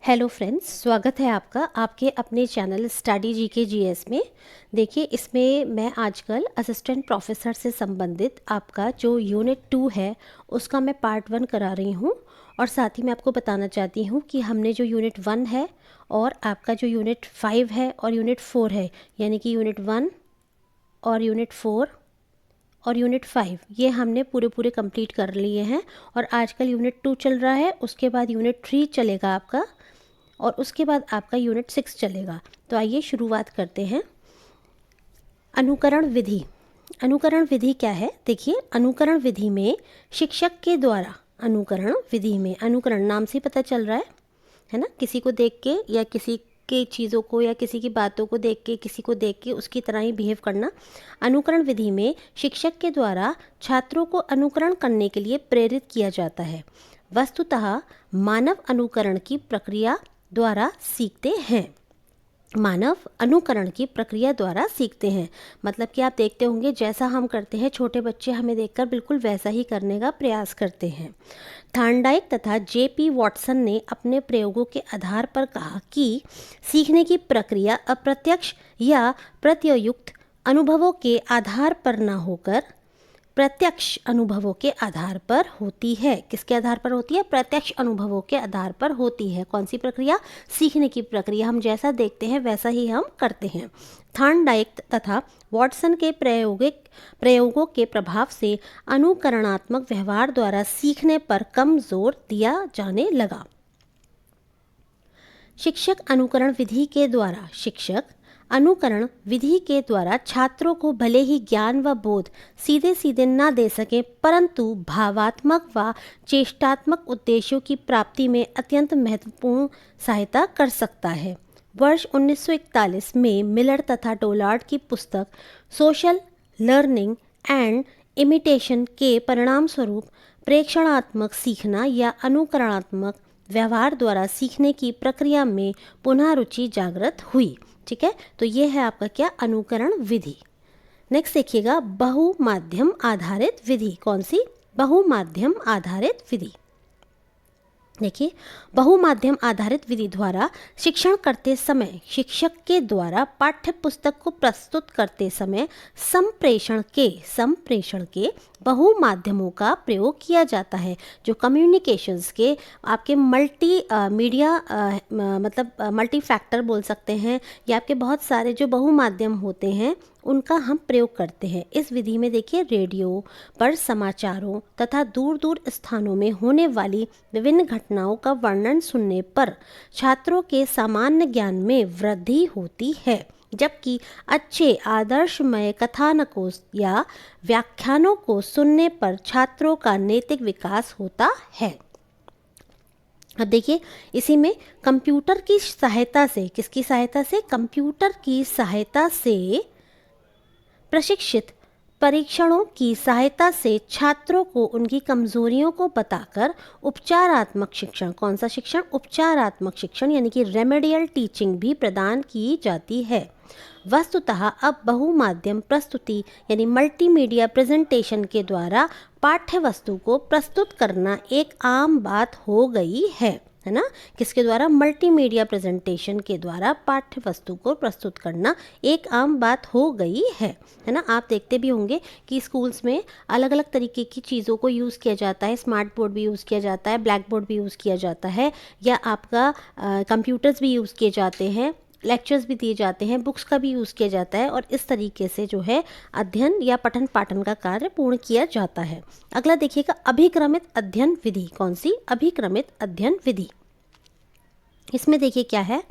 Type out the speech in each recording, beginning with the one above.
Hello friends, स्वागत है आपका आपके अपने चैनल स्टडी जीके जीएस में। देखिए, इसमें मैं आजकल असिस्टेंट प्रोफेसर से संबंधित आपका जो यूनिट 2 है उसका मैं पार्ट 1 करा रही हूँ। और साथ ही मैं आपको बताना चाहती हूँ कि हमने जो यूनिट 1 है और आपका जो यूनिट 5 है और यूनिट 4 है, यानी कि यूनिट 1 और यूनिट 4 और यूनिट 5 ये हमने पूरे कंप्लीट कर लिए हैं। और आजकल यूनिट 2 चल रहा है, उसके बाद यूनिट 3 चलेगा आपका, और उसके बाद आपका यूनिट 6 चलेगा। तो आइए शुरुआत करते हैं। अनुकरण विधि। अनुकरण विधि क्या है? देखिए, अनुकरण विधि में शिक्षक के द्वारा, अनुकरण विधि में, अनुकरण नाम से पता चल रहा है ना, किसी को देख के या किसी के चीज़ों को या किसी की बातों को देख के, किसी को देख के उसकी तरह ही बिहेव करना। अनुकरण विधि में शिक्षक के द्वारा छात्रों को अनुकरण करने के लिए प्रेरित किया जाता है। वस्तुतः मानव अनुकरण की प्रक्रिया द्वारा सीखते हैं। मानव अनुकरण की प्रक्रिया द्वारा सीखते हैं, मतलब कि आप देखते होंगे जैसा हम करते हैं छोटे बच्चे हमें देखकर बिल्कुल वैसा ही करने का प्रयास करते हैं। थॉर्नडाइक तथा जेपी वॉटसन ने अपने प्रयोगों के आधार पर कहा कि सीखने की प्रक्रिया अप्रत्यक्ष या प्रत्युक्त अनुभवों के आधार पर न होकर प्रत्यक्ष अनुभवों के आधार पर होती है। किसके आधार पर होती है? प्रत्यक्ष अनुभवों के आधार पर होती है। कौन सी प्रक्रिया? सीखने की प्रक्रिया। हम जैसा देखते हैं वैसा ही हम करते हैं। थॉर्नडाइक तथा वॉटसन के प्रयोगों के प्रभाव से अनुकरणात्मक व्यवहार द्वारा सीखने पर कम जोर दिया जाने लगा। शिक्षक अनुकरण विधि के द्वारा, शिक्षक अनुकरण विधि के द्वारा छात्रों को भले ही ज्ञान व बोध सीधे सीधे न दे सके, परंतु भावात्मक व चेष्टात्मक उद्देश्यों की प्राप्ति में अत्यंत महत्वपूर्ण सहायता कर सकता है। वर्ष 1941 में मिलर तथा डोलार्ड की पुस्तक सोशल लर्निंग एंड इमिटेशन के परिणाम स्वरूप प्रेक्षणात्मक सीखना या अनुकरणात्मक व्यवहार द्वारा सीखने की प्रक्रिया में पुनः रुचि जागृत हुई। ठीक है, तो ये है आपका क्या? अनुकरण विधि। नेक्स्ट देखिएगा, बहुमाध्यम आधारित विधि। कौन सी? बहुमाध्यम आधारित विधि। देखिए, बहुमाध्यम आधारित विधि द्वारा शिक्षण करते समय शिक्षक के द्वारा पाठ्य पुस्तक को प्रस्तुत करते समय संप्रेषण के बहुमाध्यमों का प्रयोग किया जाता है। जो कम्युनिकेशंस के आपके मल्टी मीडिया मतलब मल्टी फैक्टर बोल सकते हैं, या आपके बहुत सारे जो बहुमाध्यम होते हैं उनका हम प्रयोग करते हैं। इस विधि में देखिए, रेडियो पर समाचारों तथा दूर दूर स्थानों में होने वाली विभिन्न घटनाओं का वर्णन सुनने पर छात्रों के सामान्य ज्ञान में वृद्धि होती है, जबकि अच्छे आदर्शमय कथानकों या व्याख्यानों को सुनने पर छात्रों का नैतिक विकास होता है। अब देखिए, इसी में कंप्यूटर की सहायता से, किसकी सहायता से? कंप्यूटर की सहायता से प्रशिक्षित परीक्षणों की सहायता से छात्रों को उनकी कमजोरियों को बताकर उपचारात्मक शिक्षण, कौन सा शिक्षण? उपचारात्मक शिक्षण यानी कि रेमेडियल टीचिंग भी प्रदान की जाती है। वस्तुतः अब बहुमाध्यम प्रस्तुति यानी मल्टीमीडिया प्रेजेंटेशन के द्वारा पाठ्य वस्तु को प्रस्तुत करना एक आम बात हो गई है ना? किसके द्वारा? मल्टीमीडिया प्रेजेंटेशन के द्वारा पाठ्य वस्तु को प्रस्तुत करना एक आम बात हो गई है ना? आप देखते भी होंगे कि स्कूल्स में अलग अलग तरीके की चीज़ों को यूज़ किया जाता है। स्मार्ट बोर्ड भी यूज़ किया जाता है, ब्लैक बोर्ड भी यूज़ किया जाता है, या आपका कंप्यूटर्स भी यूज़ किए जाते हैं, लेक्चर्स भी दिए जाते हैं, बुक्स का भी यूज़ किया जाता है, और इस तरीके से जो है अध्ययन या पठन पाठन का कार्य पूर्ण किया जाता है। अगला देखिएगा, अभिक्रमित अध्ययन विधि। कौन सी? अभिक्रमित अध्ययन विधि। इसमें देखिए क्या है,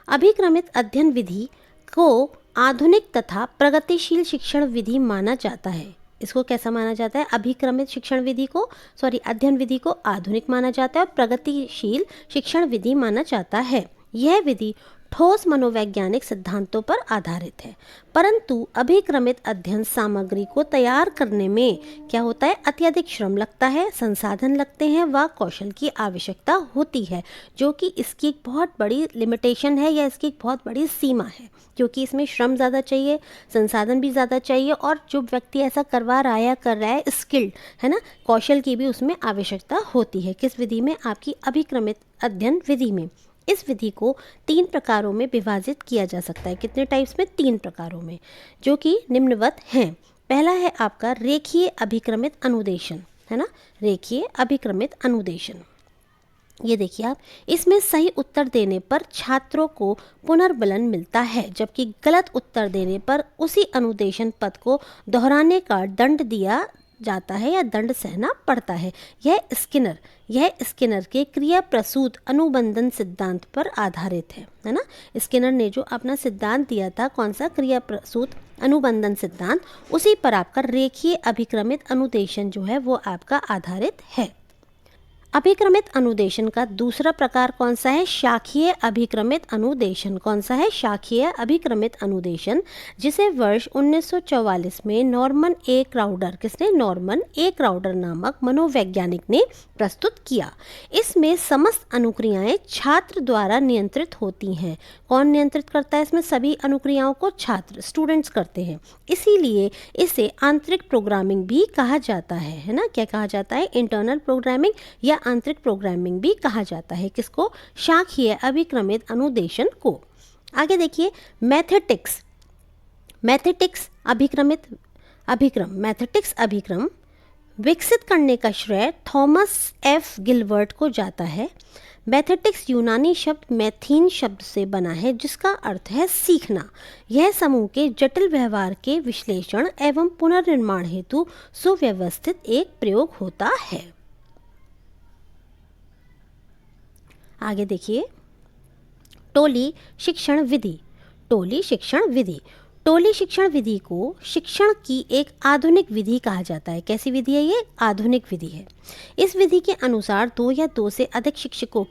अभिक्रमित अध्ययन विधि को आधुनिक तथा प्रगतिशील शिक्षण विधि माना जाता है। इसको कैसा माना जाता है? अभिक्रमित शिक्षण विधि को, अध्ययन विधि को आधुनिक माना जाता है और प्रगतिशील शिक्षण विधि माना जाता है। यह विधि ठोस मनोवैज्ञानिक सिद्धांतों पर आधारित है, परंतु अभिक्रमित अध्ययन सामग्री को तैयार करने में क्या होता है? अत्यधिक श्रम लगता है, संसाधन लगते हैं व कौशल की आवश्यकता होती है, जो कि इसकी एक बहुत बड़ी लिमिटेशन है या इसकी एक बहुत बड़ी सीमा है, क्योंकि इसमें श्रम ज़्यादा चाहिए, संसाधन भी ज़्यादा चाहिए, और जो व्यक्ति ऐसा करवा रहा है या कर रहा है स्किल्ड है ना, कौशल की भी उसमें आवश्यकता होती है। किस विधि में? आपकी अभिक्रमित अध्ययन विधि में। इस विधि को 3 प्रकारों में विभाजित किया जा सकता है। कितने टाइप्स में? 3 प्रकारों में, जो कि निम्नवत हैं। पहला है आपका रेखीय अभिक्रमित अनुदेशन, है ना, रेखीय अभिक्रमित अनुदेशन। ये देखिए आप, इसमें सही उत्तर देने पर छात्रों को पुनर्बलन मिलता है, जबकि गलत उत्तर देने पर उसी अनुदेशन पद को दोहराने का दंड दिया जाता है या दंड सहना पड़ता है। यह स्किनर के क्रिया प्रसूत अनुबंधन सिद्धांत पर आधारित है ना। स्किनर ने जो अपना सिद्धांत दिया था, कौन सा? क्रिया प्रसूत अनुबंधन सिद्धांत, उसी पर आपका रेखीय अभिक्रमित अनुदेशन जो है वो आपका आधारित है। अभिक्रमित अनुदेशन का दूसरा प्रकार कौन सा है? शाखीय अभिक्रमित अनुदेशन। कौन सा है? शाखीय अभिक्रमित अनुदेशन, जिसे वर्ष 1944 में नॉर्मन ए क्राउडर, किसने? नॉर्मन ए क्राउडर नामक मनोवैज्ञानिक ने प्रस्तुत किया। इसमें समस्त अनुक्रियाएं छात्र द्वारा नियंत्रित होती हैं। कौन नियंत्रित करता है इसमें? सभी अनुक्रियाओं को छात्र, स्टूडेंट्स करते हैं। इसीलिए इसे आंतरिक प्रोग्रामिंग भी कहा जाता है ना। क्या कहा जाता है? इंटरनल प्रोग्रामिंग या आंतरिक प्रोग्रामिंग भी कहा जाता है। किसको? शाखीय अभिक्रमित अनुदेशन को। आगे देखिए, मैथेटिक्स अभिक्रम विकसित करने का श्रेय थॉमस एफ गिलबर्ट को जाता है। मैथेटिक्स यूनानी शब्द मैथीन शब्द से बना है, जिसका अर्थ है सीखना। यह समूह के जटिल व्यवहार के विश्लेषण एवं पुनर्निर्माण हेतु सुव्यवस्थित एक प्रयोग होता है। आगे देखिए, टोली शिक्षण विधि। टोली शिक्षण विधि को शिक्षण की एक आधुनिक विधि कहा जाता है। कैसी विधि है ये? आधुनिक विधि है। इस विधि के अनुसार दो या दो से अधिक शिक्षकों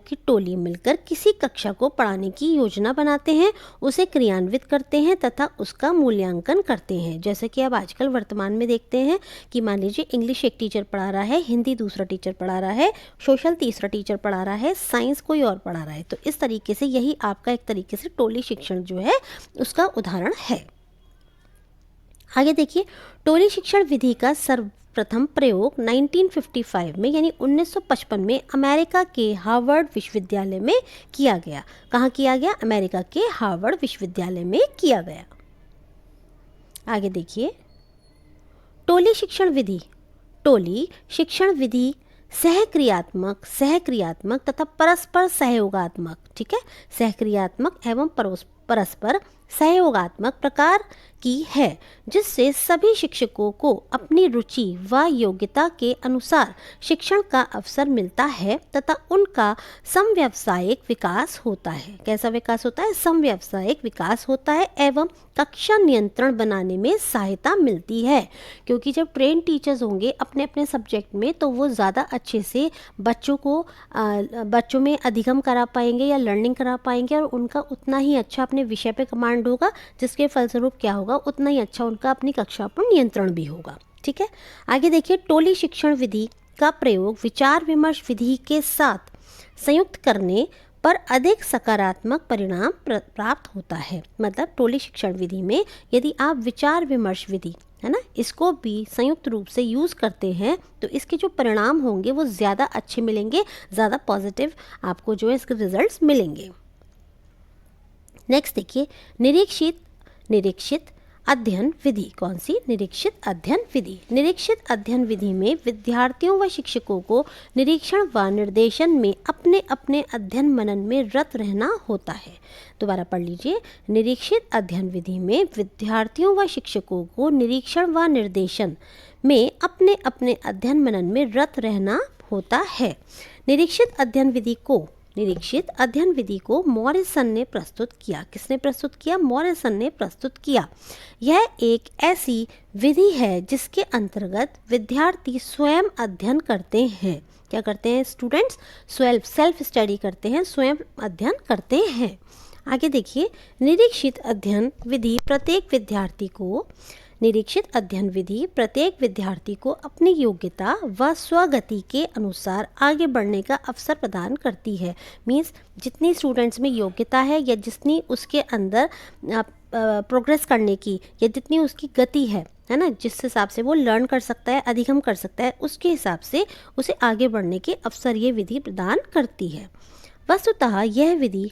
की टोली मिलकर किसी कक्षा को पढ़ाने की योजना बनाते हैं, उसे क्रियान्वित करते हैं तथा उसका मूल्यांकन करते हैं। जैसे कि अब आजकल वर्तमान में देखते हैं कि मान लीजिए इंग्लिश एक टीचर पढ़ा रहा है, हिंदी दूसरा टीचर पढ़ा रहा है, सोशल तीसरा टीचर पढ़ा रहा है, साइंस कोई और पढ़ा रहा है। तो इस तरीके से यही आपका एक तरीके से टोली शिक्षण जो है उसका उदाहरण है। आगे देखिए, टोली शिक्षण विधि का सर्वप्रथम प्रयोग 1955 में यानी 1955 में अमेरिका के हार्वर्ड विश्वविद्यालय में किया गया। कहाँ किया गया? अमेरिका के हार्वर्ड विश्वविद्यालय में किया गया। आगे देखिए, टोली शिक्षण विधि सहक्रियात्मक तथा परस्पर सहयोगात्मक, ठीक है, सहक्रियात्मक एवं परस्पर सहयोगात्मक प्रकार की है, जिससे सभी शिक्षकों को अपनी रुचि व योग्यता के अनुसार शिक्षण का अवसर मिलता है तथा उनका समव्यावसायिक विकास होता है। कैसा विकास होता है? समव्यावसायिक विकास होता है एवं कक्षा नियंत्रण बनाने में सहायता मिलती है। क्योंकि जब ट्रेन टीचर्स होंगे अपने अपने सब्जेक्ट में, तो वो ज़्यादा अच्छे से बच्चों में अधिगम करा पाएंगे या लर्निंग करा पाएंगे, और उनका उतना ही अच्छा अपने विषय पे कमांड होगा, जिसके फलस्वरूप क्या होगा? उतना ही अच्छा उनका अपनी कक्षा पर नियंत्रण भी होगा। ठीक है, आगे देखिए, टोली शिक्षण विधि का प्रयोग विचार विमर्श विधि के साथ संयुक्त करने पर अधिक सकारात्मक परिणाम प्राप्त होता है। मतलब टोली शिक्षण विधि में यदि आप विचार विमर्श विधि, है ना, इसको भी संयुक्त रूप से यूज़ करते हैं तो इसके जो परिणाम होंगे वो ज़्यादा अच्छे मिलेंगे, ज़्यादा पॉजिटिव आपको जो है इसके रिजल्ट्स मिलेंगे। नेक्स्ट देखिए, निरीक्षित अध्ययन विधि। कौन सी? निरीक्षित अध्ययन विधि। निरीक्षित अध्ययन विधि में विद्यार्थियों व शिक्षकों को निरीक्षण व निर्देशन में अपने अपने अध्ययन मनन में रत रहना होता है। दोबारा पढ़ लीजिए, निरीक्षित अध्ययन विधि में विद्यार्थियों व शिक्षकों को निरीक्षण व निर्देशन में अपने अपने अध्ययन मनन में रत रहना होता है। निरीक्षित अध्ययन विधि को मॉरिसन ने प्रस्तुत किया। किसने प्रस्तुत किया? मॉरिसन ने प्रस्तुत किया। यह एक ऐसी विधि है जिसके अंतर्गत विद्यार्थी स्वयं अध्ययन करते हैं। क्या करते हैं? स्टूडेंट्स सेल्फ स्टडी करते हैं, स्वयं अध्ययन करते हैं। आगे देखिए, निरीक्षित अध्ययन विधि प्रत्येक विद्यार्थी को अपनी योग्यता व स्वगति के अनुसार आगे बढ़ने का अवसर प्रदान करती है। मीन्स जितनी स्टूडेंट्स में योग्यता है या जितनी उसके अंदर प्रोग्रेस करने की या जितनी उसकी गति है ना, जिस हिसाब से वो लर्न कर सकता है, अधिगम कर सकता है, उसके हिसाब से उसे आगे बढ़ने के अवसर ये विधि प्रदान करती है। वस्तुतः यह विधि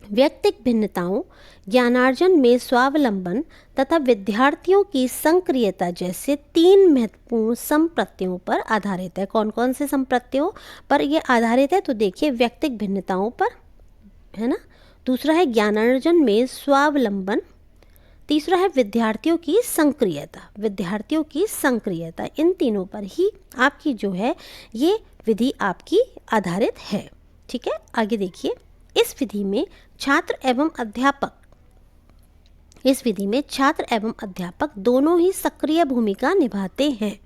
व्यक्तिक भिन्नताओं, ज्ञानार्जन में स्वावलंबन तथा विद्यार्थियों की संक्रियता जैसे 3 महत्वपूर्ण संप्रत्ययों पर आधारित है। कौन कौन से संप्रत्ययों पर ये आधारित है? तो देखिए, व्यक्तिक भिन्नताओं पर, है ना, दूसरा है ज्ञानार्जन में स्वावलंबन, तीसरा है विद्यार्थियों की संक्रियता, विद्यार्थियों की संक्रियता। इन तीनों पर ही आपकी जो है ये विधि आपकी आधारित है। ठीक है, आगे देखिए, इस विधि में छात्र एवं अध्यापक दोनों ही सक्रिय भूमिका निभाते हैं।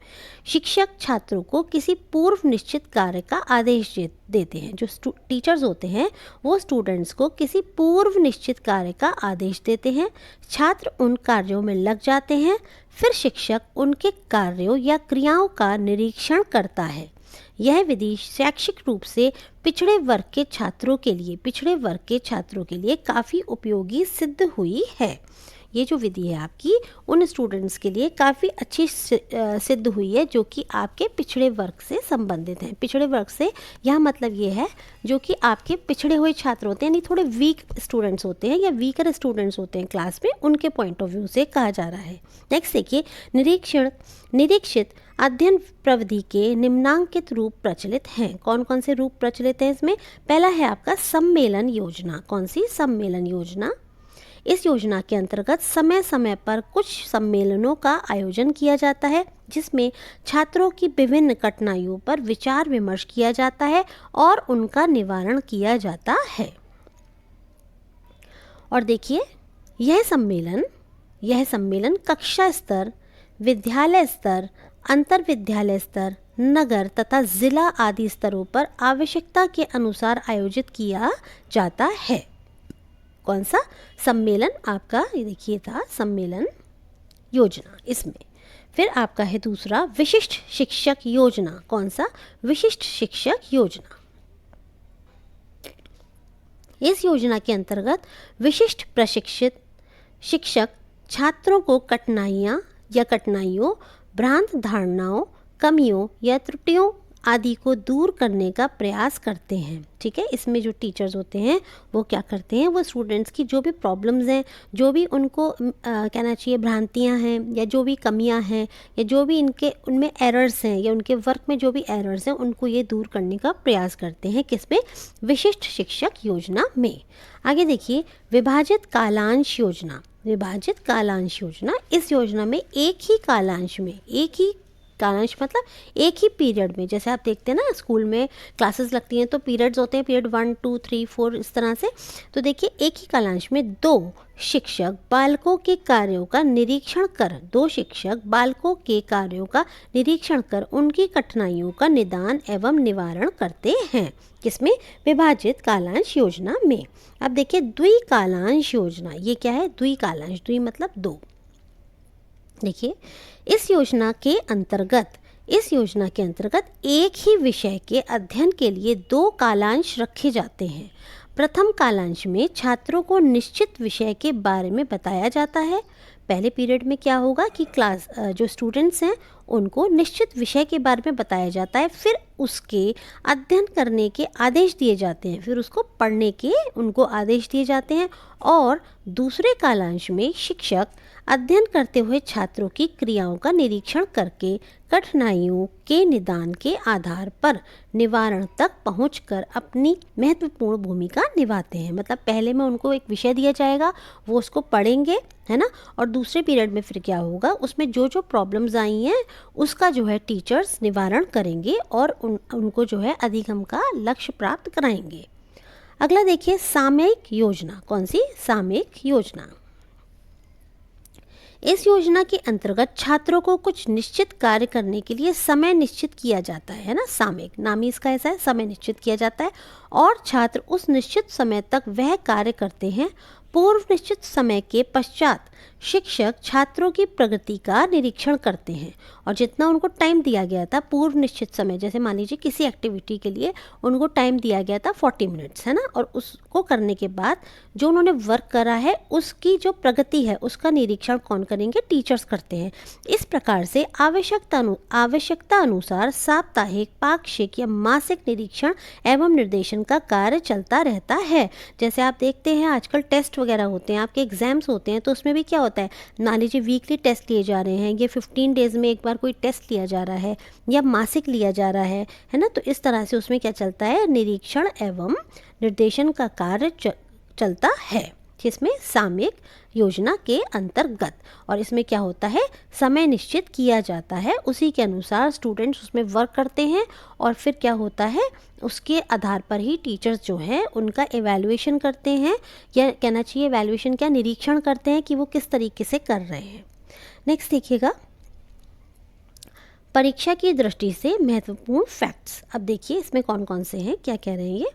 शिक्षक छात्रों को किसी पूर्व निश्चित कार्य का आदेश देते हैं। जो टीचर्स होते हैं वो स्टूडेंट्स को किसी पूर्व निश्चित कार्य का आदेश देते हैं, छात्र उन कार्यों में लग जाते हैं, फिर शिक्षक उनके कार्यों या क्रियाओं का निरीक्षण करता है। यह विधि शैक्षिक रूप से पिछड़े वर्ग के छात्रों के लिए काफ़ी उपयोगी सिद्ध हुई है। ये जो विधि है आपकी उन स्टूडेंट्स के लिए काफ़ी अच्छी सिद्ध हुई है जो कि आपके पिछड़े वर्ग से संबंधित हैं। पिछड़े वर्ग से यहाँ मतलब ये है जो कि आपके पिछड़े हुए छात्र होते हैं, यानी थोड़े वीक स्टूडेंट्स होते हैं या वीकर स्टूडेंट्स होते हैं क्लास में, उनके पॉइंट ऑफ व्यू से कहा जा रहा है। नेक्स्ट देखिए, निरीक्षित अध्ययन प्रविधि के निम्नांकित रूप प्रचलित हैं। कौन कौन से रूप प्रचलित हैं इसमें? पहला है आपका सम्मेलन योजना। कौन सी? सम्मेलन योजना। इस योजना के अंतर्गत समय समय पर कुछ सम्मेलनों का आयोजन किया जाता है जिसमें छात्रों की विभिन्न कठिनाइयों पर विचार विमर्श किया जाता है और उनका निवारण किया जाता है। और देखिए, यह सम्मेलन कक्षा स्तर, विद्यालय स्तर, अंतर विद्यालय स्तर, नगर तथा जिला आदि स्तरों पर आवश्यकता के अनुसार आयोजित किया जाता है। कौन सा सम्मेलन? आपका ये देखिए था सम्मेलन योजना। इसमें फिर आपका है दूसरा विशिष्ट शिक्षक योजना। कौन सा? विशिष्ट शिक्षक योजना। इस योजना के अंतर्गत विशिष्ट प्रशिक्षित शिक्षक छात्रों को कठिनाइयों, भ्रांत धारणाओं, कमियों या त्रुटियों आदि को दूर करने का प्रयास करते हैं। ठीक है, इसमें जो टीचर्स होते हैं वो क्या करते हैं, वो स्टूडेंट्स की जो भी प्रॉब्लम्स हैं, जो भी उनको कहना चाहिए भ्रांतियां हैं या जो भी कमियां हैं या जो भी उनमें एरर्स हैं या उनके वर्क में जो भी एरर्स हैं, उनको ये दूर करने का प्रयास करते हैं। किसमें? विशिष्ट शिक्षक योजना में। आगे देखिए, विभाजित कालांश योजना। इस योजना में एक ही कालांश मतलब एक ही पीरियड में, जैसे आप देखते हैं ना स्कूल में क्लासेस लगती हैं तो पीरियड्स होते हैं, पीरियड 1, 2, 3, 4 इस तरह से। तो देखिए, एक ही कालांश में दो शिक्षक बालकों के कार्यों का निरीक्षण कर उनकी कठिनाइयों का निदान एवं निवारण करते हैं। किसमें? विभाजित कालांश योजना में। अब देखिए, द्विकालांश योजना। ये क्या है? द्विकालांश, द्वि मतलब दो। देखिए, इस योजना के अंतर्गत एक ही विषय के अध्ययन के लिए 2 कालांश रखे जाते हैं। प्रथम कालांश में छात्रों को निश्चित विषय के बारे में बताया जाता है। पहले पीरियड में क्या होगा कि क्लास जो स्टूडेंट्स हैं उनको निश्चित विषय के बारे में बताया जाता है, फिर उसके अध्ययन करने के आदेश दिए जाते हैं, फिर उसको पढ़ने के उनको आदेश दिए जाते हैं। और दूसरे कालांश में शिक्षक अध्ययन करते हुए छात्रों की क्रियाओं का निरीक्षण करके कठिनाइयों के निदान के आधार पर निवारण तक पहुंचकर अपनी महत्वपूर्ण भूमिका निभाते हैं। मतलब पहले में उनको एक विषय दिया जाएगा, वो उसको पढ़ेंगे, है ना, और दूसरे पीरियड में फिर क्या होगा, उसमें जो जो प्रॉब्लम्स आई हैं उसका जो है टीचर्स निवारण करेंगे और उनको जो है अधिगम का लक्ष्य प्राप्त कराएंगे। अगला देखिए, सामयिक योजना। कौन सी? सामयिक योजना। इस योजना के अंतर्गत छात्रों को कुछ निश्चित कार्य करने के लिए समय निश्चित किया जाता है ना। सामयिक नाम ही इसका ऐसा है, समय निश्चित किया जाता है और छात्र उस निश्चित समय तक वह कार्य करते हैं। पूर्व निश्चित समय के पश्चात शिक्षक छात्रों की प्रगति का निरीक्षण करते हैं और जितना उनको टाइम दिया गया था पूर्व निश्चित समय, जैसे मान लीजिए किसी एक्टिविटी के लिए उनको टाइम दिया गया था 40 मिनट्स, है ना, और उसको करने के बाद जो उन्होंने वर्क करा है उसकी जो प्रगति है उसका निरीक्षण कौन करेंगे? टीचर्स करते हैं। इस प्रकार से आवश्यकता अनुसार साप्ताहिक, पाक्षिक या मासिक निरीक्षण एवं निर्देशन का कार्य चलता रहता है। जैसे आप देखते हैं आजकल टेस्ट वगैरह होते हैं, आपके एग्जाम्स होते हैं, तो उसमें भी क्या होता है, मान लीजिए वीकली टेस्ट लिए जा रहे हैं, ये 15 डेज में एक बार कोई टेस्ट लिया जा रहा है या मासिक लिया जा रहा है ना। तो इस तरह से उसमें क्या चलता है? निरीक्षण एवं निर्देशन का कार्य चलता है, जिसमें सामयिक योजना के अंतर्गत। और इसमें क्या होता है? समय निश्चित किया जाता है, उसी के अनुसार स्टूडेंट्स उसमें वर्क करते हैं और फिर क्या होता है, उसके आधार पर ही टीचर्स जो हैं उनका एवैल्यूएशन करते हैं, या कहना चाहिए एवैल्यूएशन क्या, निरीक्षण करते हैं कि वो किस तरीके से कर रहे हैं। नेक्स्ट देखिएगा, परीक्षा की दृष्टि से महत्वपूर्ण फैक्ट्स। अब देखिए इसमें कौन कौन से हैं, क्या कह रहे हैं ये।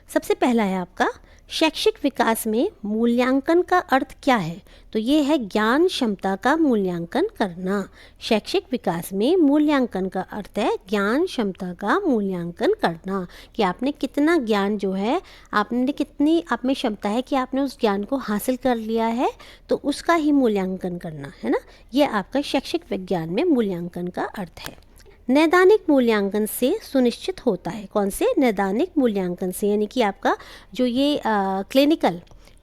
सबसे पहला है आपका, शैक्षिक विकास में मूल्यांकन का अर्थ क्या है? तो ये है ज्ञान क्षमता का मूल्यांकन करना। शैक्षिक विकास में मूल्यांकन का अर्थ है ज्ञान क्षमता का मूल्यांकन करना, कि आपने कितना ज्ञान जो है, आपने कितनी आप में क्षमता है कि आपने उस ज्ञान को हासिल कर लिया है, तो उसका ही मूल्यांकन करना, है ना। ये आपका शैक्षिक विज्ञान में मूल्यांकन का अर्थ है। नैदानिक मूल्यांकन से सुनिश्चित होता है, कौन से? नैदानिक मूल्यांकन से, यानी कि आपका जो ये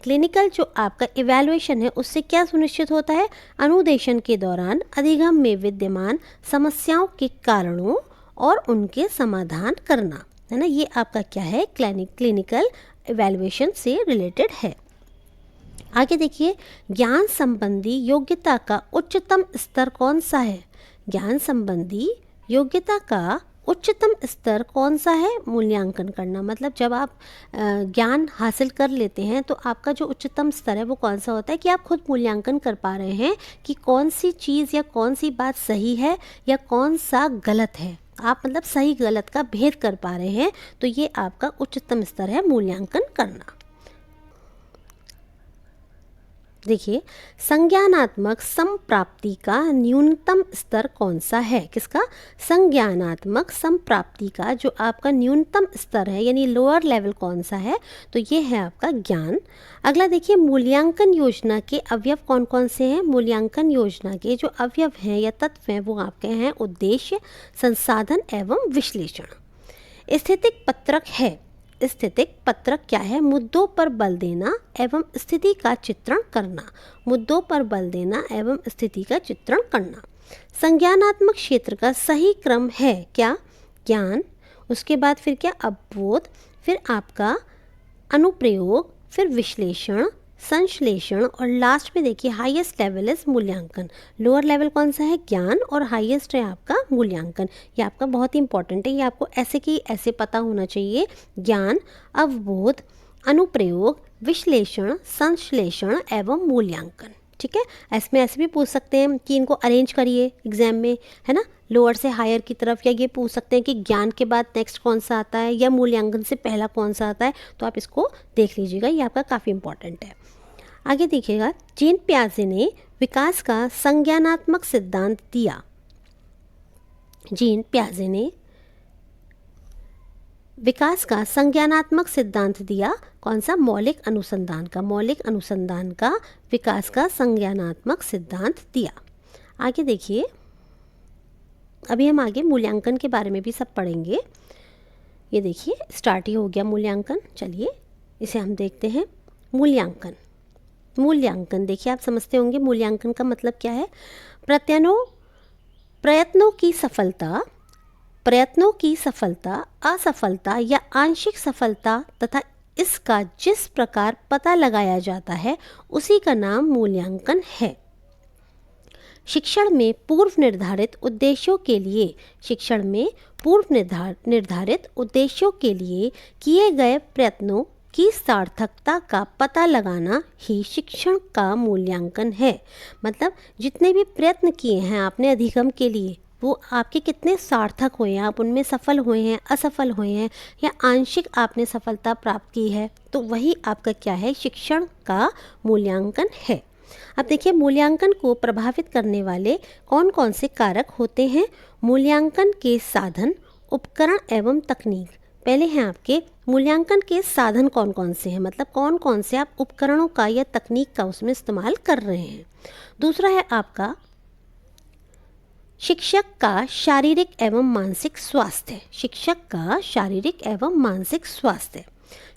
क्लिनिकल जो आपका इवैल्यूएशन है उससे क्या सुनिश्चित होता है? अनुदेशन के दौरान अधिगम में विद्यमान समस्याओं के कारणों और उनके समाधान करना, है ना। ये आपका क्या है? क्लिनिकल इवैल्यूएशन से रिलेटेड है। आगे देखिए, ज्ञान संबंधी योग्यता का उच्चतम स्तर कौन सा है? ज्ञान संबंधी योग्यता का उच्चतम स्तर कौन सा है? मूल्यांकन करना। मतलब जब आप ज्ञान हासिल कर लेते हैं तो आपका जो उच्चतम स्तर है वो कौन सा होता है, कि आप खुद मूल्यांकन कर पा रहे हैं कि कौन सी चीज़ या कौन सी बात सही है या कौन सा गलत है। आप मतलब सही गलत का भेद कर पा रहे हैं, तो ये आपका उच्चतम स्तर है मूल्यांकन करना। देखिए, संज्ञानात्मक संप्राप्ति का न्यूनतम स्तर कौन सा है? किसका? संज्ञानात्मक संप्राप्ति का जो आपका न्यूनतम स्तर है, यानी लोअर लेवल कौन सा है? तो ये है आपका ज्ञान। अगला देखिए, मूल्यांकन योजना के अवयव कौन कौन से हैं? मूल्यांकन योजना के जो अवयव हैं या तत्व हैं वो आपके हैं उद्देश्य, संसाधन एवं विश्लेषण। स्थितिक पत्रक है। स्थितिक पत्रक क्या है? मुद्दों पर बल देना एवं स्थिति का चित्रण करना। मुद्दों पर बल देना एवं स्थिति का चित्रण करना। संज्ञानात्मक क्षेत्र का सही क्रम है क्या? ज्ञान, उसके बाद फिर क्या? अवबोध, फिर आपका अनुप्रयोग, फिर विश्लेषण, संश्लेषण, और लास्ट में देखिए हाईएस्ट लेवल इज मूल्यांकन। लोअर लेवल कौन सा है? ज्ञान, और हाईएस्ट है आपका मूल्यांकन। ये आपका बहुत ही इंपॉर्टेंट है, ये आपको ऐसे की ऐसे पता होना चाहिए। ज्ञान, अवबोध, अनुप्रयोग, विश्लेषण, संश्लेषण एवं मूल्यांकन। ठीक है, इसमें ऐसे भी पूछ सकते हैं कि इनको अरेंज करिए एग्जाम में, है ना, लोअर से हायर की तरफ, या ये पूछ सकते हैं कि ज्ञान के बाद नेक्स्ट कौन सा आता है या मूल्यांकन से पहला कौन सा आता है। तो आप इसको देख लीजिएगा, ये आपका काफ़ी इंपॉर्टेंट है। आगे देखिएगा, जीन पियाजे ने विकास का संज्ञानात्मक सिद्धांत दिया। जीन पियाजे ने विकास का संज्ञानात्मक सिद्धांत दिया, कौन सा? मौलिक अनुसंधान का। मौलिक अनुसंधान का विकास का संज्ञानात्मक सिद्धांत दिया। आगे देखिए, अभी हम आगे मूल्यांकन के बारे में भी सब पढ़ेंगे। ये देखिए स्टार्ट ही हो गया मूल्यांकन। चलिए इसे हम देखते हैं। मूल्यांकन, मूल्यांकन देखिए आप समझते होंगे मूल्यांकन का मतलब क्या है। प्रयत्नों की सफलता, असफलता या आंशिक सफलता तथा इसका जिस प्रकार पता लगाया जाता है उसी का नाम मूल्यांकन है। शिक्षण में पूर्व निर्धारित उद्देश्यों के लिए किए गए प्रयत्नों की सार्थकता का पता लगाना ही शिक्षण का मूल्यांकन है। मतलब जितने भी प्रयत्न किए हैं आपने अधिगम के लिए, वो आपके कितने सार्थक हुए हैं, आप उनमें सफल हुए हैं, असफल हुए हैं, या आंशिक आपने सफलता प्राप्त की है, तो वही आपका क्या है, शिक्षण का मूल्यांकन है। अब देखिए, मूल्यांकन को प्रभावित करने वाले कौन कौन से कारक होते हैं। मूल्यांकन के साधन, उपकरण एवं तकनीक। पहले हैं आपके मूल्यांकन के साधन कौन कौन से हैं, मतलब कौन कौन से आप उपकरणों का या तकनीक का उसमें इस्तेमाल कर रहे हैं। दूसरा है आपका शिक्षक का शारीरिक एवं मानसिक स्वास्थ्य। शिक्षक का शारीरिक एवं मानसिक स्वास्थ्य।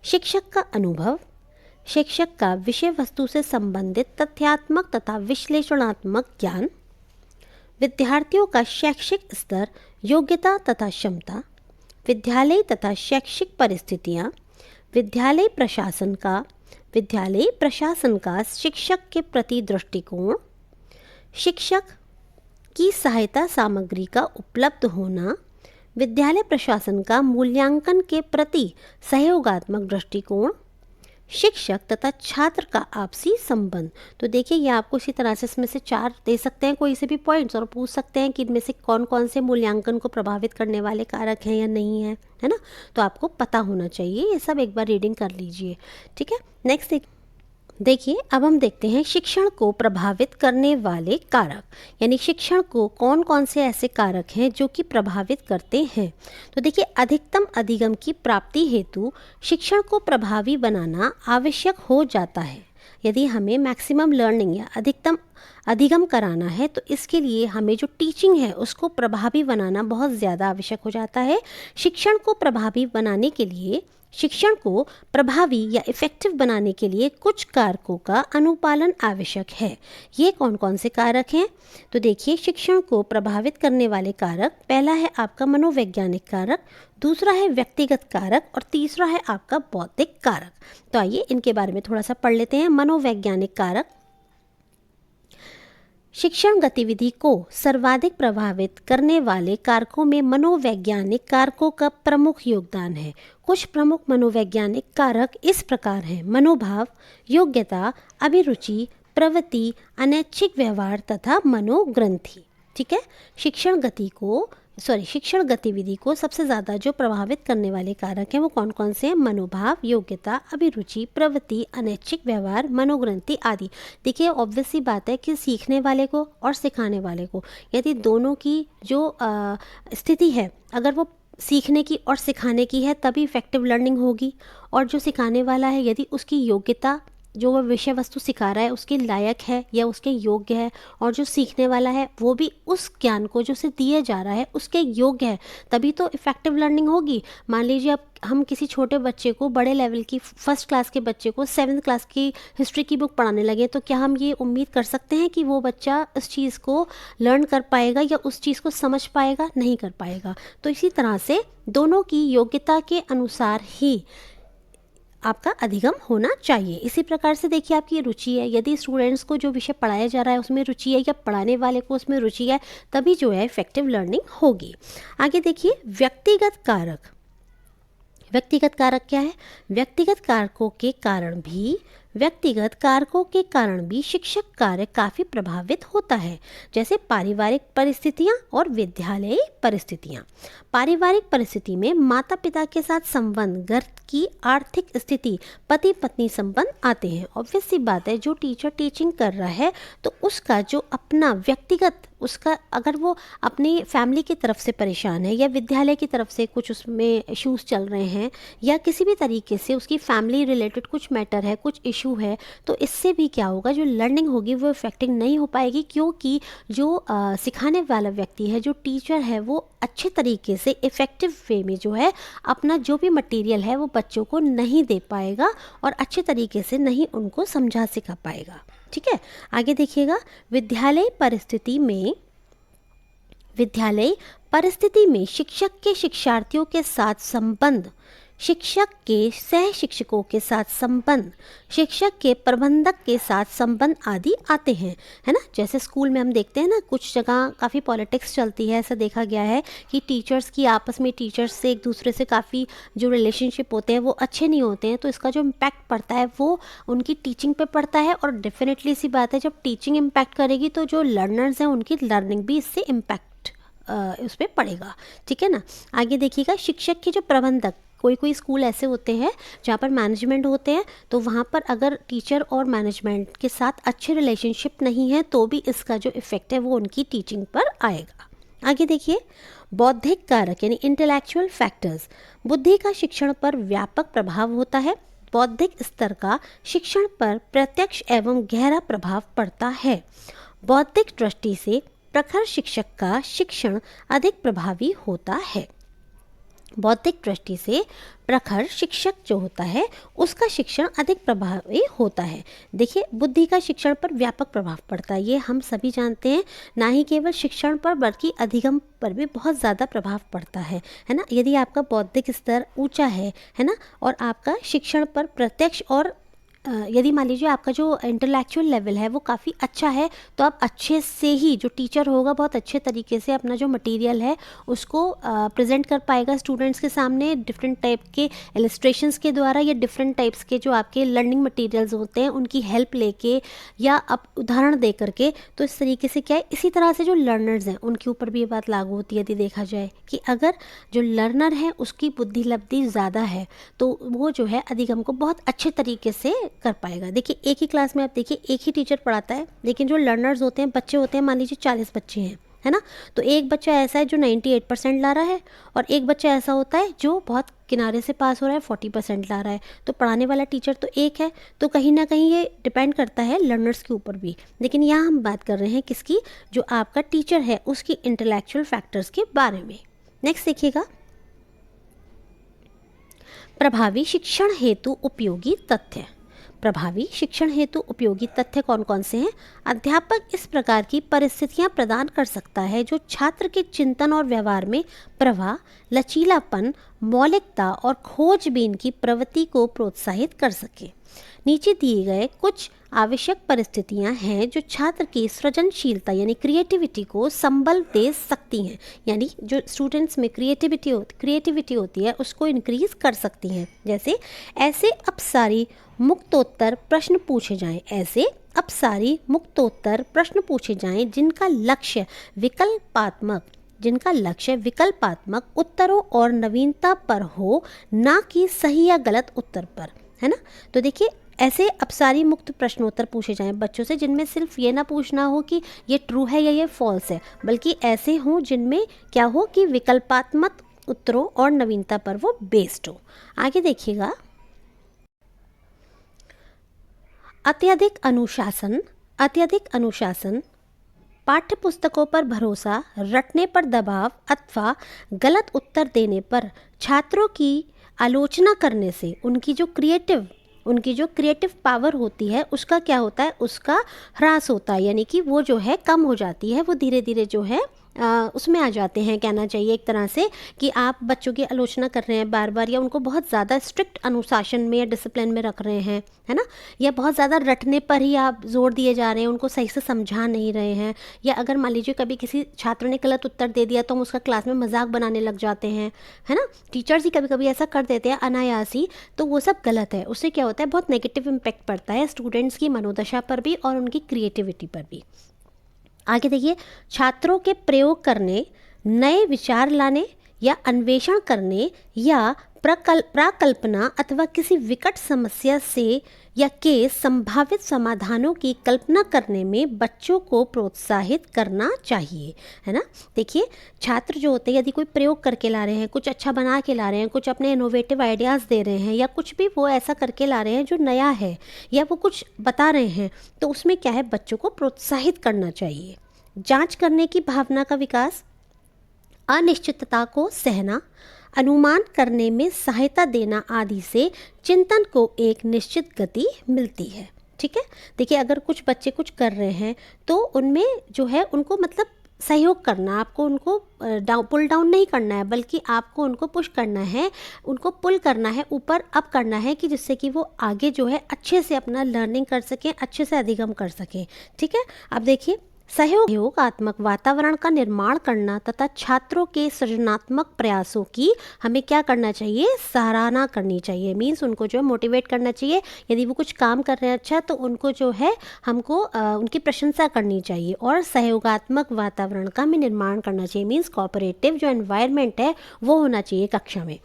शिक्षक का अनुभव। शिक्षक का विषय वस्तु से संबंधित तथ्यात्मक तथा विश्लेषणात्मक ज्ञान। विद्यार्थियों का शैक्षिक स्तर, योग्यता तथा क्षमता। विद्यालय तथा शैक्षिक परिस्थितियाँ। विद्यालय प्रशासन का शिक्षक के प्रति दृष्टिकोण। शिक्षक की सहायता सामग्री का उपलब्ध होना। विद्यालय प्रशासन का मूल्यांकन के प्रति सहयोगात्मक दृष्टिकोण। शिक्षक तथा छात्र का आपसी संबंध। तो देखिए, ये आपको इसी तरह से इसमें से 4 दे सकते हैं कोई से भी पॉइंट्स, और पूछ सकते हैं कि इनमें से कौन कौन से मूल्यांकन को प्रभावित करने वाले कारक हैं या नहीं है, है ना। तो आपको पता होना चाहिए, ये सब एक बार रीडिंग कर लीजिए, ठीक है। नेक्स्ट देखिए, अब हम देखते हैं शिक्षण को प्रभावित करने वाले कारक, यानी शिक्षण को कौन कौन से ऐसे कारक हैं जो कि प्रभावित करते हैं। तो देखिए, अधिकतम अधिगम की प्राप्ति हेतु शिक्षण को प्रभावी बनाना आवश्यक हो जाता है। यदि हमें मैक्सिमम लर्निंग या अधिकतम अधिगम कराना है, तो इसके लिए हमें जो टीचिंग है उसको प्रभावी बनाना बहुत ज़्यादा आवश्यक हो जाता है। शिक्षण को प्रभावी बनाने के लिए, शिक्षण को प्रभावी या इफ़ेक्टिव बनाने के लिए कुछ कारकों का अनुपालन आवश्यक है। ये कौन कौन से कारक हैं? तो देखिए, शिक्षण को प्रभावित करने वाले कारक, पहला है आपका मनोवैज्ञानिक कारक, दूसरा है व्यक्तिगत कारक, और तीसरा है आपका बौद्धिक कारक। तो आइए इनके बारे में थोड़ा सा पढ़ लेते हैं। मनोवैज्ञानिक कारक, शिक्षण गतिविधि को सर्वाधिक प्रभावित करने वाले कारकों में मनोवैज्ञानिक कारकों का प्रमुख योगदान है। कुछ प्रमुख मनोवैज्ञानिक कारक इस प्रकार हैं: मनोभाव, योग्यता, अभिरुचि, प्रवृत्ति, अनैच्छिक व्यवहार तथा मनोग्रंथि। ठीक है। शिक्षण गतिविधि को सबसे ज़्यादा जो प्रभावित करने वाले कारक हैं वो कौन कौन से हैं? मनोभाव, योग्यता, अभिरुचि, प्रवृत्ति, अनैच्छिक व्यवहार, मनोग्रंथि आदि। देखिए, ऑब्वियस सी बात है कि सीखने वाले को और सिखाने वाले को, यदि दोनों की जो स्थिति है, अगर वो सीखने की और सिखाने की है, तभी इफेक्टिव लर्निंग होगी। और जो सिखाने वाला है, यदि उसकी योग्यता, जो वह विषय वस्तु सिखा रहा है, उसके लायक है या उसके योग्य है, और जो सीखने वाला है वो भी उस ज्ञान को जो उसे दिया जा रहा है उसके योग्य है, तभी तो इफ़ेक्टिव लर्निंग होगी। मान लीजिए, अब हम किसी छोटे बच्चे को, बड़े लेवल की फर्स्ट क्लास के बच्चे को 7th क्लास की हिस्ट्री की बुक पढ़ाने लगे, तो क्या हम ये उम्मीद कर सकते हैं कि वो बच्चा उस चीज़ को लर्न कर पाएगा या उस चीज़ को समझ पाएगा? नहीं कर पाएगा। तो इसी तरह से दोनों की योग्यता के अनुसार ही आपका अधिगम होना चाहिए। इसी प्रकार से देखिए, आपकी रुचि है, यदि स्टूडेंट्स को जो विषय पढ़ाया जा रहा है उसमें रुचि है, या पढ़ाने वाले को उसमें रुचि है, तभी जो है इफेक्टिव लर्निंग होगी। आगे देखिए, व्यक्तिगत कारक। व्यक्तिगत कारक क्या है? व्यक्तिगत कारकों के कारण भी शिक्षक कार्य काफ़ी प्रभावित होता है, जैसे पारिवारिक परिस्थितियाँ और विद्यालयी परिस्थितियाँ। पारिवारिक परिस्थिति में माता पिता के साथ संबंध, घर की आर्थिक स्थिति, पति पत्नी संबंध आते हैं। ऑब्वियस सी बात है, जो टीचर टीचिंग कर रहा है तो उसका जो अपना व्यक्तिगत, उसका अगर वो अपनी फैमिली की तरफ से परेशान है, या विद्यालय की तरफ से कुछ उसमें इश्यूज चल रहे हैं, या किसी भी तरीके से उसकी फैमिली रिलेटेड कुछ मैटर है, कुछ इशू है, तो इससे भी क्या होगा, जो लर्निंग होगी वो इफेक्टिव नहीं हो पाएगी, क्योंकि जो सिखाने वाला व्यक्ति है, जो टीचर है, वो अच्छे तरीके से इफ़ेक्टिव वे में जो है अपना जो भी मटेरियल है वो बच्चों को नहीं दे पाएगा, और अच्छे तरीके से नहीं उनको समझा सिखा पाएगा। ठीक है। आगे देखिएगा, विद्यालय परिस्थिति में शिक्षक के शिक्षार्थियों के साथ संबंध, शिक्षक के सह शिक्षकों के साथ संबंध, शिक्षक के प्रबंधक के साथ संबंध आदि आते हैं, है ना। जैसे स्कूल में हम देखते हैं ना, कुछ जगह काफ़ी पॉलिटिक्स चलती है, ऐसा देखा गया है कि टीचर्स की आपस में, टीचर्स से एक दूसरे से काफ़ी जो रिलेशनशिप होते हैं वो अच्छे नहीं होते हैं, तो इसका जो इम्पैक्ट पड़ता है वो उनकी टीचिंग पे पड़ता है। और डेफिनेटली सी बात है, जब टीचिंग इम्पैक्ट करेगी तो जो लर्नर्स हैं उनकी लर्निंग भी इससे इम्पैक्ट उस पर पड़ेगा, ठीक है ना। आगे देखिएगा, शिक्षक के जो प्रबंधक, कोई स्कूल ऐसे होते हैं जहाँ पर मैनेजमेंट होते हैं, तो वहाँ पर अगर टीचर और मैनेजमेंट के साथ अच्छे रिलेशनशिप नहीं है तो भी इसका जो इफ़ेक्ट है वो उनकी टीचिंग पर आएगा। आगे देखिए, बौद्धिक कारक यानी इंटेलेक्चुअल फैक्टर्स, बुद्धि का शिक्षण पर व्यापक प्रभाव होता है। बौद्धिक स्तर का शिक्षण पर प्रत्यक्ष एवं गहरा प्रभाव पड़ता है। बौद्धिक दृष्टि से प्रखर शिक्षक का शिक्षण अधिक प्रभावी होता है। बौद्धिक दृष्टि से प्रखर शिक्षक जो होता है उसका शिक्षण अधिक प्रभावी होता है। देखिए, बुद्धि का शिक्षण पर व्यापक प्रभाव पड़ता है, ये हम सभी जानते हैं, ना ही केवल शिक्षण पर बल्कि अधिगम पर भी बहुत ज़्यादा प्रभाव पड़ता है ना। यदि आपका बौद्धिक स्तर ऊंचा है ना, और आपका शिक्षण पर प्रत्यक्ष और यदि मान लीजिए आपका जो इंटेलेक्चुअल लेवल है वो काफ़ी अच्छा है, तो आप अच्छे से ही, जो टीचर होगा बहुत अच्छे तरीके से अपना जो मटेरियल है उसको प्रेजेंट कर पाएगा स्टूडेंट्स के सामने, डिफरेंट टाइप के इलस्ट्रेशंस के द्वारा या डिफरेंट टाइप्स के जो आपके लर्निंग मटेरियल्स होते हैं उनकी हेल्प लेके या आप उदाहरण दे करके। तो इस तरीके से क्या है, इसी तरह से जो लर्नर्स हैं उनके ऊपर भी ये बात लागू होती है। यदि देखा जाए कि अगर जो लर्नर है उसकी बुद्धि लब्धि ज़्यादा है तो वो जो है अधिगम को बहुत अच्छे तरीके से कर पाएगा। देखिए, एक ही क्लास में आप देखिए एक ही टीचर पढ़ाता है, लेकिन जो लर्नर्स होते हैं, बच्चे होते हैं, मान लीजिए 40 बच्चे हैं, है ना, तो एक बच्चा ऐसा है जो 98% ला रहा है और एक बच्चा ऐसा होता है जो बहुत किनारे से पास हो रहा है, 40% ला रहा है। तो पढ़ाने वाला टीचर तो एक है, तो कहीं ना कहीं ये डिपेंड करता है लर्नर्स के ऊपर भी। लेकिन यहाँ हम बात कर रहे हैं किसकी, जो आपका टीचर है उसकी इंटेलेक्चुअल फैक्टर्स के बारे में। नेक्स्ट देखिएगा, प्रभावी शिक्षण हेतु उपयोगी तथ्य। प्रभावी शिक्षण हेतु उपयोगी तथ्य कौन कौन से हैं? अध्यापक इस प्रकार की परिस्थितियां प्रदान कर सकता है जो छात्र के चिंतन और व्यवहार में प्रवाह, लचीलापन, मौलिकता और खोजबीन की प्रवृत्ति को प्रोत्साहित कर सके। नीचे दिए गए कुछ आवश्यक परिस्थितियां हैं जो छात्र की सृजनशीलता यानी क्रिएटिविटी को संबल दे सकती हैं, यानी जो स्टूडेंट्स में क्रिएटिविटी होती है उसको इंक्रीज कर सकती हैं। जैसे ऐसे अपसारी मुक्तोत्तर प्रश्न पूछे जाएं, ऐसे अपसारी मुक्तोत्तर प्रश्न पूछे जाएं जिनका लक्ष्य विकल्पात्मक उत्तरों और नवीनता पर हो, ना कि सही या गलत उत्तर पर, है ना। तो देखिए, ऐसे अपसारी मुक्त प्रश्नोत्तर पूछे जाएं बच्चों से जिनमें सिर्फ ये ना पूछना हो कि ये ट्रू है या ये फॉल्स है, बल्कि ऐसे हों जिनमें क्या हो कि विकल्पात्मक उत्तरों और नवीनता पर वो बेस्ड हो। आगे देखिएगा, अत्यधिक अनुशासन, पाठ्य पुस्तकों पर भरोसा, रटने पर दबाव अथवा गलत उत्तर देने पर छात्रों की आलोचना करने से उनकी जो क्रिएटिव पावर होती है उसका क्या होता है, उसका ह्रास होता है, यानी कि वो जो है कम हो जाती है, वो धीरे धीरे जो है उसमें आ जाते हैं, कहना चाहिए एक तरह से कि आप बच्चों की आलोचना कर रहे हैं बार बार, या उनको बहुत ज़्यादा स्ट्रिक्ट अनुशासन में या डिसिप्लिन में रख रहे हैं, है ना, या बहुत ज़्यादा रटने पर ही आप जोर दिए जा रहे हैं, उनको सही से समझा नहीं रहे हैं। या अगर मान लीजिए कभी किसी छात्र ने गलत उत्तर दे दिया तो हम उसका क्लास में मजाक बनाने लग जाते हैं, है ना, टीचर्स ही कभी कभी ऐसा कर देते हैं अनायास ही, तो वो सब गलत है। उससे क्या होता है, बहुत नेगेटिव इम्पैक्ट पड़ता है स्टूडेंट्स की मनोदशा पर भी और उनकी क्रिएटिविटी पर भी। आगे देखिए, छात्रों के प्रयोग करने, नए विचार लाने या अन्वेषण करने या प्राकल्पना अथवा किसी विकट समस्या से या के संभावित समाधानों की कल्पना करने में बच्चों को प्रोत्साहित करना चाहिए, है ना। देखिए, छात्र जो होते हैं यदि कोई प्रयोग करके ला रहे हैं, कुछ अच्छा बना के ला रहे हैं, कुछ अपने इनोवेटिव आइडियाज़ दे रहे हैं, या कुछ भी वो ऐसा करके ला रहे हैं जो नया है, या वो कुछ बता रहे हैं, तो उसमें क्या है, बच्चों को प्रोत्साहित करना चाहिए। जांच करने की भावना का विकास, अनिश्चितता को सहना, अनुमान करने में सहायता देना आदि से चिंतन को एक निश्चित गति मिलती है। ठीक है, देखिए, अगर कुछ बच्चे कुछ कर रहे हैं तो उनमें जो है उनको मतलब सहयोग करना, आपको उनको पुल डाउन नहीं करना है, बल्कि आपको उनको पुश करना है, उनको पुल करना है, ऊपर अप करना है, कि जिससे कि वो आगे जो है अच्छे से अपना लर्निंग कर सकें, अच्छे से अधिगम कर सकें। ठीक है, अब देखिए, सहयोगात्मक वातावरण का निर्माण करना तथा छात्रों के सृजनात्मक प्रयासों की हमें क्या करना चाहिए, सराहना करनी चाहिए। मीन्स उनको जो है मोटिवेट करना चाहिए। यदि वो कुछ काम कर रहे हैं अच्छा, तो उनको जो है हमको उनकी प्रशंसा करनी चाहिए। और सहयोगात्मक वातावरण का हमें निर्माण करना चाहिए। मीन्स कोऑपरेटिव जो एनवायरनमेंट है वो होना चाहिए कक्षा में।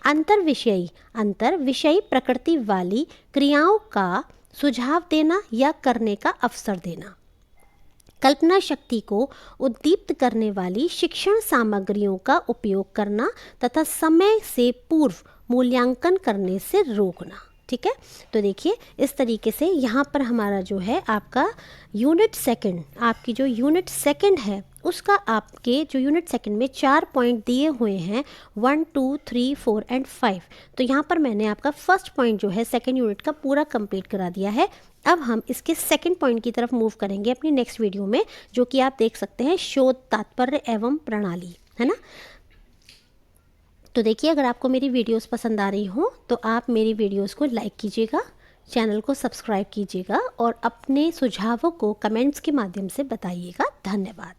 अंतर विषयी प्रकृति वाली क्रियाओं का सुझाव देना या करने का अवसर देना। कल्पना शक्ति को उद्दीप्त करने वाली शिक्षण सामग्रियों का उपयोग करना तथा समय से पूर्व मूल्यांकन करने से रोकना। ठीक है, तो देखिए इस तरीके से यहाँ पर हमारा जो है आपका यूनिट सेकंड, आपकी जो यूनिट सेकंड है उसका आपके जो यूनिट सेकंड में 4 पॉइंट दिए हुए हैं, 1, 2, 3, 4 एंड 5। तो यहाँ पर मैंने आपका फर्स्ट पॉइंट जो है सेकंड यूनिट का पूरा कंप्लीट करा दिया है। अब हम इसके सेकंड पॉइंट की तरफ मूव करेंगे अपनी नेक्स्ट वीडियो में, जो कि आप देख सकते हैं शोध तात्पर्य एवं प्रणाली, है ना। तो देखिए अगर आपको मेरी वीडियोस पसंद आ रही हो तो आप मेरी वीडियोस को लाइक कीजिएगा, चैनल को सब्सक्राइब कीजिएगा और अपने सुझावों को कमेंट्स के माध्यम से बताइएगा। धन्यवाद।